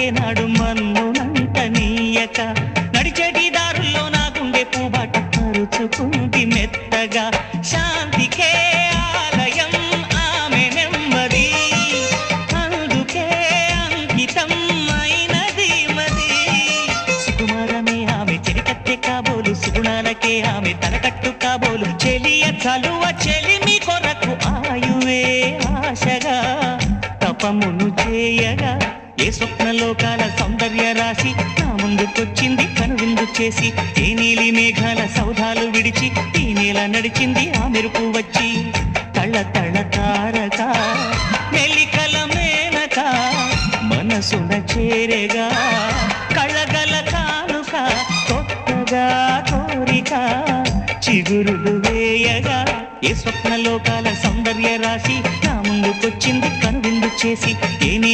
ఏనాడు మన్నునంట నీయక నడిచేటి దారుల్లో నా గుండె పూబాట పరుచుకుంది మెత్తగా శాంతికే ఆలయం ఆమె నెమ్మది అందుకే అంకితం అయినది మది సుకుమారమే ఆమె చెరికత్తె కాబోలు సుగుణాలకే ఆమె తలకట్టు కాబోలు చెలియ చలువ చెలిమి కొరకు ఆయువే ఆశగా తపమును చేయగా ఏ స్వప్నలోకాల సౌందర్య రాశి నా ముందుకొచ్చింది కనువిందు చేసి ఏ నీలి మేఘాల సౌధాలు విడిచి ఈ నేల నడిచింది ఆ మెరుపు వచ్చి తళ్ళ తళ్ళ తారక మెలికల మేనక మనసున చేరేగా కళ్ళగల కానుక కొత్తగా కోరిక చిగురులు వేయగా ఏ స్వప్నలోకాల సౌందర్య రాశి నా ముందుకొచ్చింది కనువిందు చేసి ఏ